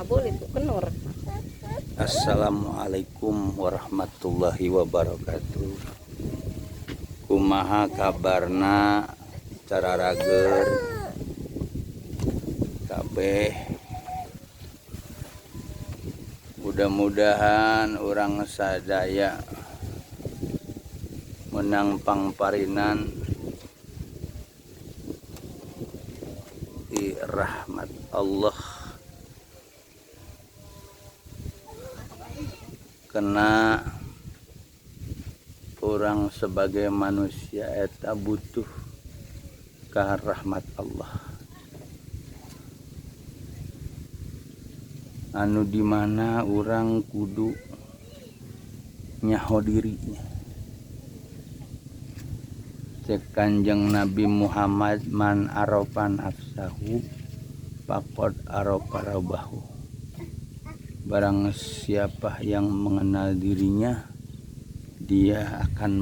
boleh tuh kenur. Assalamualaikum warahmatullahi wabarakatuh. Kumaha kabarna cara rager kabeh. Mudah-mudahan orang sadaya menang pangparinan di rahmat Allah, karena orang sebagai manusia eta butuh ke rahmat Allah, anu dimana orang kudu nyaho dirinya. Cek Kanjeng Nabi Muhammad, man arafan nafsahu faqad arafa rabbahu. Barang siapa yang mengenal dirinya, dia akan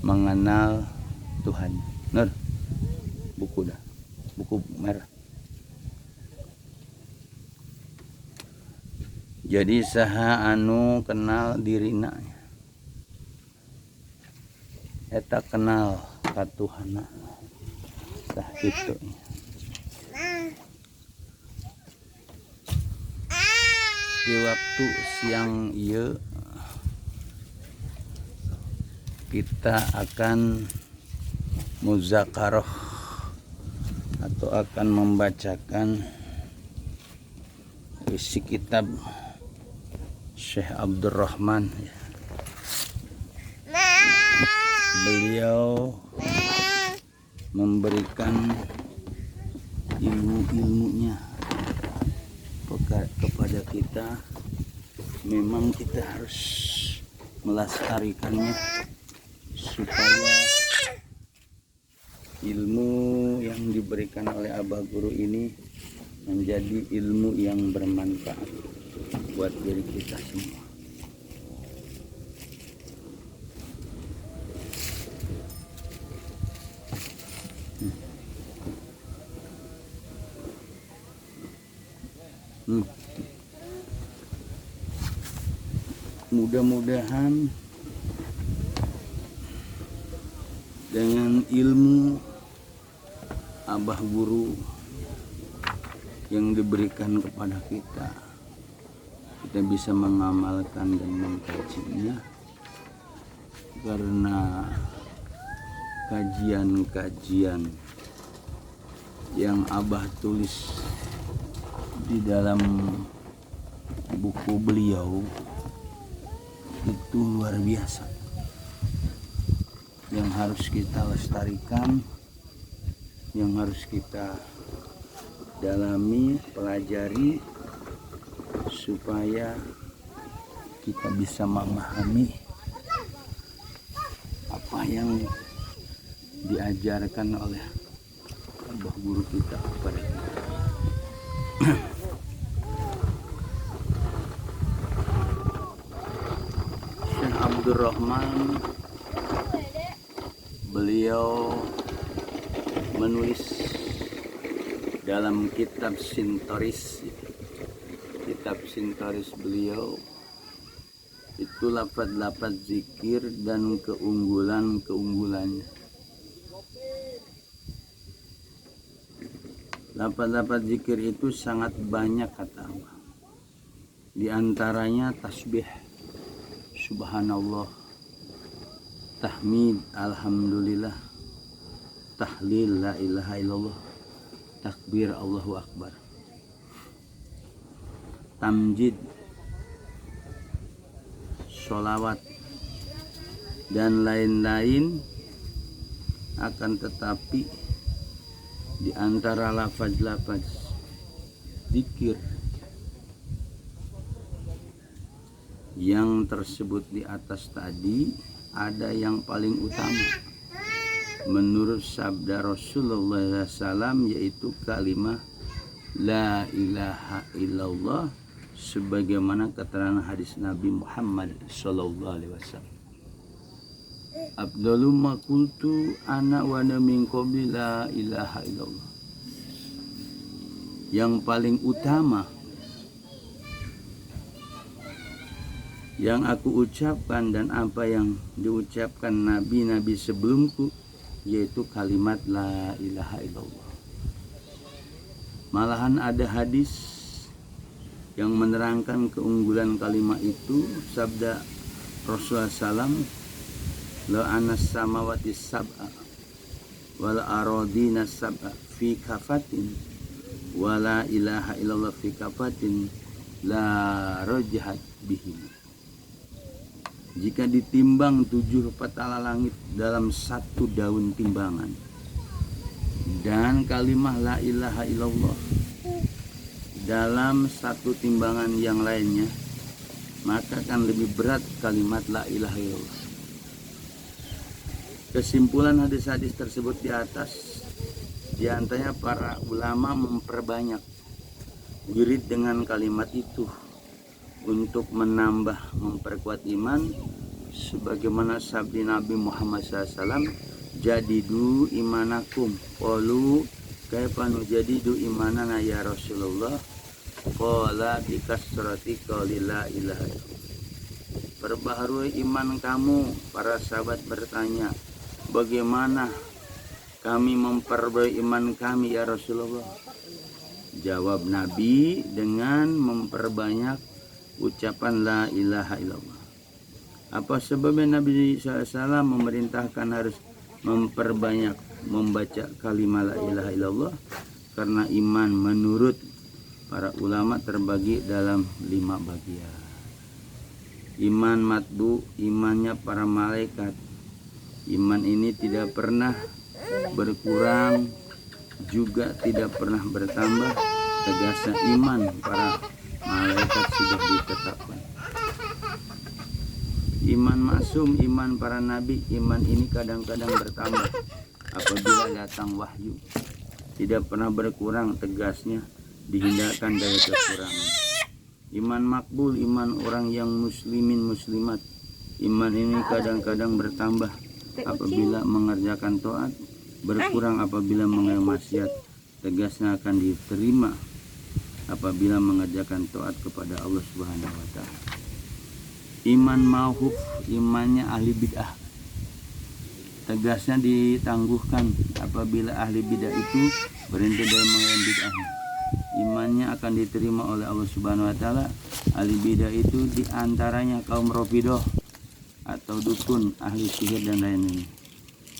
mengenal Tuhan. Nur, buku dah, buku merah. Jadi saha anu kenal dirina, eta kenal ka Tuhan. Tah kitu. Di waktu siang ieu kita akan muzakarah atau akan membacakan isi kitab Syekh Abdurrahman. Beliau memberikan ilmu-ilmunya kepada kita. Memang kita harus melestarikannya supaya ilmu yang diberikan oleh Abah Guru ini menjadi ilmu yang bermanfaat buat diri kita semua. Mudah-mudahan dengan ilmu Abah Guru yang diberikan kepada kita, kita bisa mengamalkan dan mengkajinya, karena kajian-kajian yang Abah tulis di dalam buku beliau itu luar biasa, yang harus kita lestarikan, yang harus kita dalami, pelajari, supaya kita bisa memahami apa yang diajarkan oleh Abah Guru kita kepada kita. Syekh Abdurrahman, beliau menulis dalam kitab Sintoris beliau itu lafaz-lafaz zikir dan keunggulannya. Lafaz-lafaz zikir itu sangat banyak kata Allah. Di antaranya tasbih, subhanallah, tahmid, alhamdulillah, tahlil, la ilaha illallah, takbir, Allahu akbar, tamjid, sholawat, dan lain-lain. Akan tetapi di antara lafaz-lafaz zikir yang tersebut di atas tadi, ada yang paling utama menurut sabda Rasulullah SAW, yaitu kalimat la ilaha illallah, sebagaimana keterangan hadis Nabi Muhammad SAW. Abdullu ma qultu ana wa min qabli la ilaha illallah. yang paling utama yang aku ucapkan dan apa yang diucapkan nabi-nabi sebelumku, yaitu kalimat la ilaha illallah. Malahan ada hadis yang menerangkan keunggulan kalimat itu, sabda Rasulullah SAW, la anas samawati sab'a wal aradina sab'a fi kafatin wa la ilaha illallah fi kafatin la rajahat bihim. Jika ditimbang 7 petala langit dalam satu daun timbangan, dan kalimah la ilaha illallah dalam satu timbangan yang lainnya, maka akan lebih berat kalimat la ilaha illallah. Kesimpulan hadis-hadis tersebut di atas, di antaranya para ulama memperbanyak wirid dengan kalimat itu untuk menambah, memperkuat iman, sebagaimana sabda Nabi Muhammad SAW, jadidu imanakum. Qalu kaifa nujadidu imanana ya Rasulullah? Qala bi kasrati qouli la ilaha illallah. Perbaharui iman kamu. Para sahabat bertanya, bagaimana kami memperbaharui iman kami ya Rasulullah? Jawab Nabi dengan memperbanyak ucapan la ilaha illallah. Apa sebabnya Nabi SAW memerintahkan harus memperbanyak membaca kalimat la ilaha illallah? Karena iman menurut para ulama terbagi dalam 5 bagian. Iman matbu, imannya para malaikat. Iman ini tidak pernah berkurang, juga tidak pernah bertambah. Tegasnya iman para malaikat sudah ditetapkan. Iman maksum, iman para nabi. Iman ini kadang-kadang bertambah apabila datang wahyu. Tidak pernah berkurang, tegasnya dihindarkan dari kekurangan. Iman makbul, iman orang yang muslimin muslimat. Iman ini kadang-kadang bertambah apabila mengerjakan taat, berkurang apabila mengenai maksiat. Tegasnya akan diterima apabila mengerjakan taat kepada Allah Subhanahu wa taala. Iman mauhuf, imannya ahli bid'ah. Tegasnya ditangguhkan apabila ahli bid'ah itu berhenti dari mengerjakan bid'ah. Imannya akan diterima oleh Allah Subhanahu wa taala. Ahli bid'ah itu diantaranya kaum Rafidah atau dukun, ahli sihir dan lain-lain.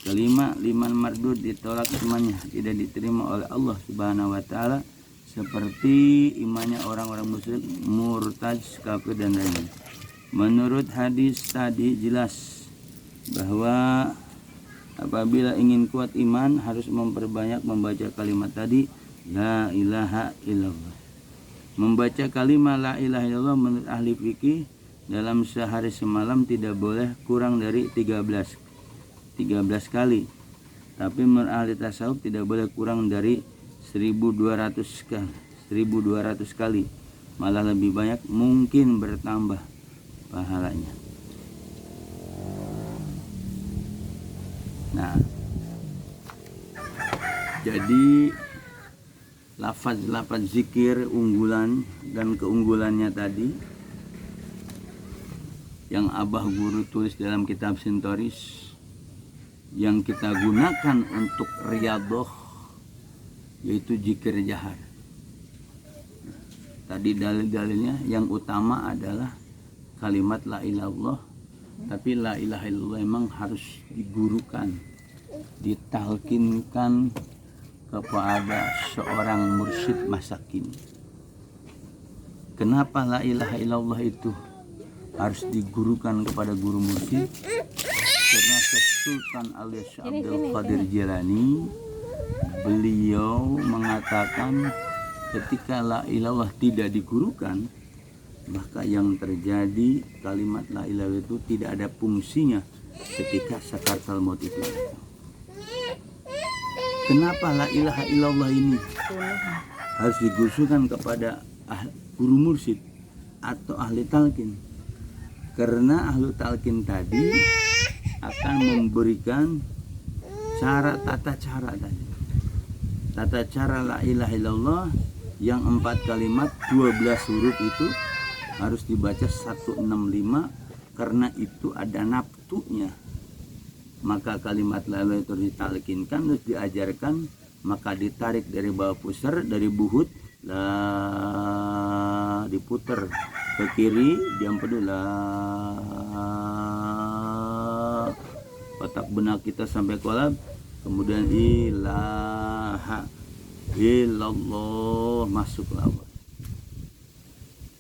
Kelima, iman mardud, ditolak imannya, tidak diterima oleh Allah Subhanahu wa taala, seperti imannya orang-orang musyrik, murtad, kafir dan lain-lain. Menurut hadis tadi jelas bahwa apabila ingin kuat iman harus memperbanyak membaca kalimat tadi, la ilaha illallah. Membaca kalimat la ilaha illallah menurut ahli fikih dalam sehari semalam tidak boleh kurang dari 13 kali. Tapi menurut ahli tasawuf tidak boleh kurang dari 1200 kali. Malah lebih banyak, mungkin bertambah pahalanya. Nah, jadi lafaz-lafaz zikir unggulan dan keunggulannya tadi yang Abah Guru tulis dalam kitab Sintoris, yang kita gunakan untuk riyadhah, yaitu zikir jahar. Tadi dalil-dalilnya yang utama adalah kalimat la ilaha illallah. Tapi la ilaha illallah memang harus digurukan, ditalkinkan kepada seorang mursyid masa kini. Kenapa la ilaha illallah itu harus digurukan kepada guru mursyid? Karena Sultan alias Abdul Qadir Jilani, beliau mengatakan ketika la ilallah tidak digurukan, maka yang terjadi kalimat la ilallah itu tidak ada fungsinya ketika sakaratul maut itu datang. Kenapa la ilaha illallah ini harus digurukan kepada guru mursyid atau ahli talqin? Karena ahli talqin tadi akan memberikan tata cara la ilaha illallah Yang 4 kalimat 12 huruf itu harus dibaca 165 karena itu ada naftunya. Maka kalimat la ilaha itu ditalkinkan, terus diajarkan, maka ditarik dari bawah pusar, dari buhut, la diputer ke kiri, diampedu la, otak benak kita sampai kolab, kemudian ilaha illallah, masuk lawat.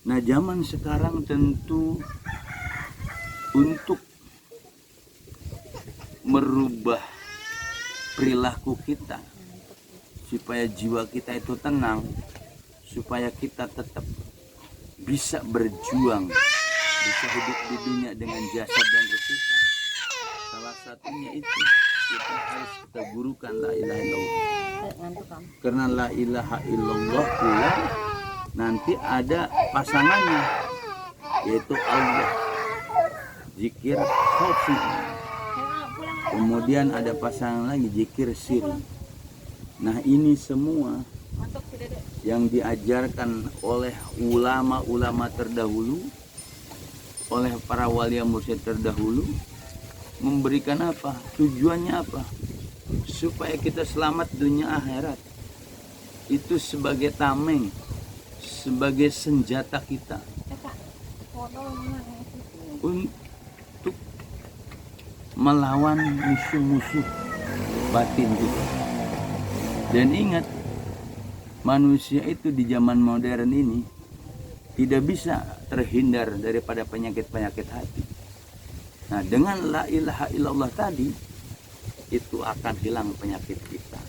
Nah, zaman sekarang tentu untuk merubah perilaku kita supaya jiwa kita itu tenang, supaya kita tetap bisa berjuang, bisa hidup di dunia dengan jasad dan ruh kita. Salah satunya itu kita harus kita gurukan la ilaha illallah. Karena la ilaha illallah pula nanti ada pasangannya, yaitu Allah. Zikir khafi. Kemudian ada pasangan lagi, zikir sir. Nah, ini semua yang diajarkan oleh ulama-ulama terdahulu, oleh para wali mursyid terdahulu, memberikan apa? Tujuannya apa? Supaya kita selamat dunia akhirat. Itu sebagai tameng, sebagai senjata kita untuk melawan musuh-musuh batin kita. Dan ingat, manusia itu di zaman modern ini tidak bisa terhindar daripada penyakit-penyakit hati. Nah, dengan la ilaha illallah tadi, itu akan hilang penyakit kita.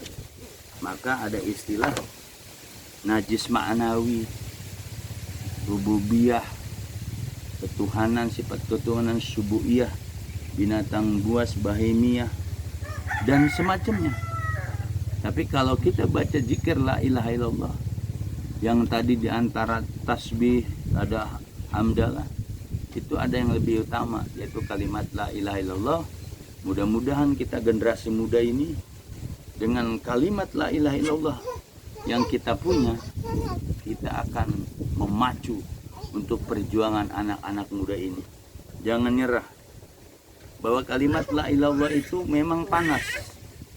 Maka ada istilah najis ma'nawi, rububiyah, ketuhanan, sifat ketuhanan, subuhiyah, binatang buas, bahimiyah, dan semacamnya. Tapi kalau kita baca zikir la ilaha illallah, yang tadi diantara tasbih ada hamdalah, itu ada yang lebih utama, yaitu kalimat la ilaha illallah. Mudah-mudahan kita generasi muda ini dengan kalimat la ilaha illallah yang kita punya, kita akan memacu untuk perjuangan anak-anak muda ini. Jangan nyerah, bahwa kalimat la ilaha illallah itu memang panas,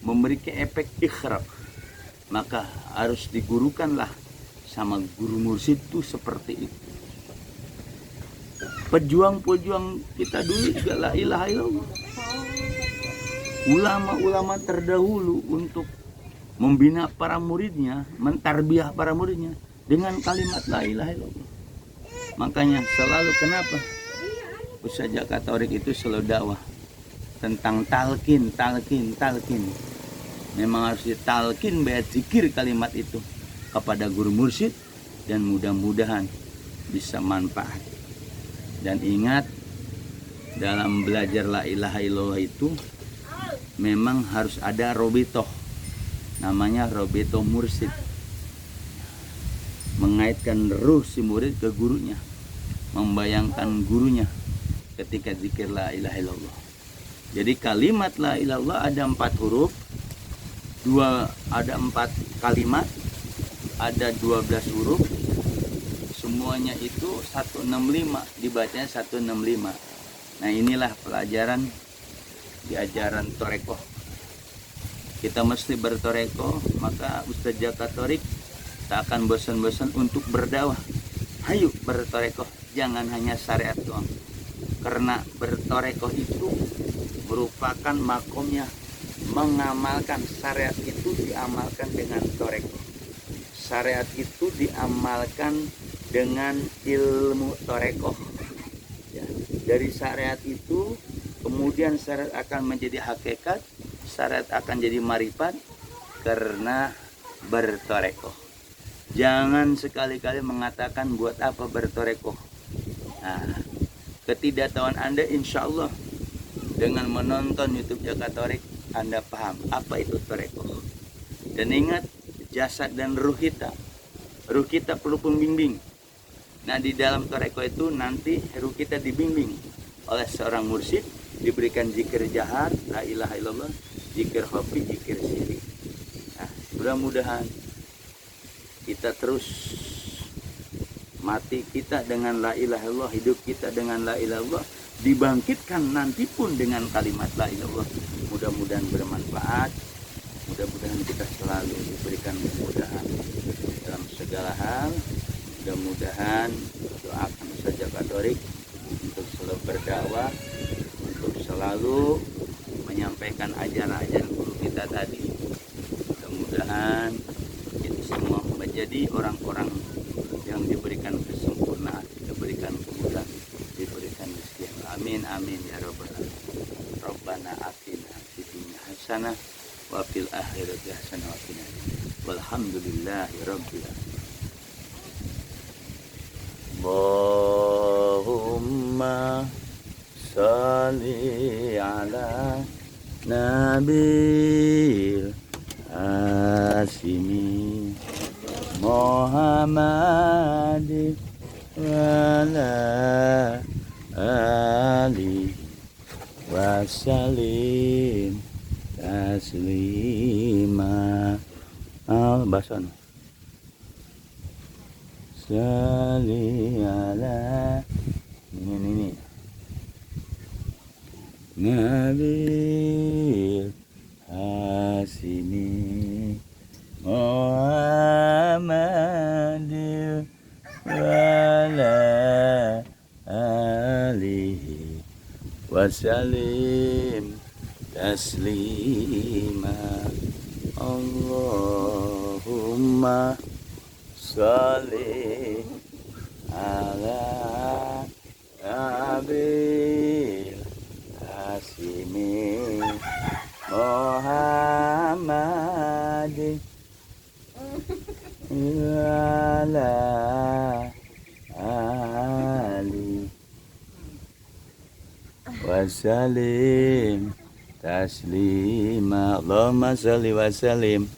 memiliki efek ikhraq, maka harus digurukanlah sama guru mursyid itu seperti itu. Pejuang-pejuang kita dulu juga la ilaha illallah. Ulama-ulama terdahulu untuk membina para muridnya, mentarbiah para muridnya dengan kalimat la ilaha illallah. Makanya selalu kenapa Ustaz Jaka Taufik itu selalu dakwah tentang talqin. Memang harus ditalkin bayat zikir kalimat itu kepada guru mursyid, dan mudah-mudahan bisa manfaat. Dan ingat, dalam belajar la ilaha illallah itu memang harus ada robitoh, namanya robitoh mursyid, mengaitkan ruh si murid ke gurunya, membayangkan gurunya ketika zikir la ilaha illallah. Jadi kalimat la ilaha illallah ada 4 huruf, ada 4 kalimat, ada 12 huruf, semuanya itu 165, dibacanya 165. Nah, inilah pelajaran di ajaran Torekoh. Kita mesti bertorekoh, maka Ustaz Jaka Taufik tak akan bosan-bosan untuk berdakwah. Hayu bertorekoh, jangan hanya syariat doang. Karena bertorekoh itu merupakan makomnya mengamalkan syariat, itu diamalkan dengan torekoh. Syariat itu diamalkan dengan ilmu torekoh. Ya, dari syariat itu kemudian syariat akan menjadi hakikat, syariat akan jadi marifat karena bertorekoh. Jangan sekali-kali mengatakan buat apa bertorekoh. Nah, ketidaktahuan Anda insya Allah dengan menonton YouTube Jaka Taufik, Anda paham apa itu torekoh. Dan ingat, jasad dan ruh kita perlu pembimbing. Nah, di dalam torekoh itu nanti ruh kita dibimbing oleh seorang mursyid, diberikan zikir jahar, la ilaha illallah, zikir khafi, zikir siri. Nah, mudah-mudahan kita terus mati kita dengan la ilaha illallah, hidup kita dengan la ilaha illallah, dibangkitkan nanti pun dengan kalimat la ilaha illallah. Mudah-mudahan bermanfaat, mudah-mudahan kita selalu diberikan kemudahan dalam segala hal. Mudah-mudahan doakan saja Kak Dorik untuk selalu berdakwah, untuk selalu menyampaikan ajaran-ajaran guru kita tadi. Mudah-mudahan kita semua menjadi orang-orang yang diberikan kesempurnaan, diberikan kemudahan, diberikan rezeki. Amin amin ya rabbal alamin. Rabbana atina fid dunya hasanah wa fil akhirati hasanah wa qina walhamdulillahi rabbil alamin. Allahumma shalli ala nabil Hasimi Muhammad wala ali wasalim taslima bason sali ala ini Nabil Hasimi Muhammad wala alihi wasalim taslima. Allahumma sholli ala nabil Hasimi Muhammad wala ali wasalim taslima. Allahumma sholli wasalim.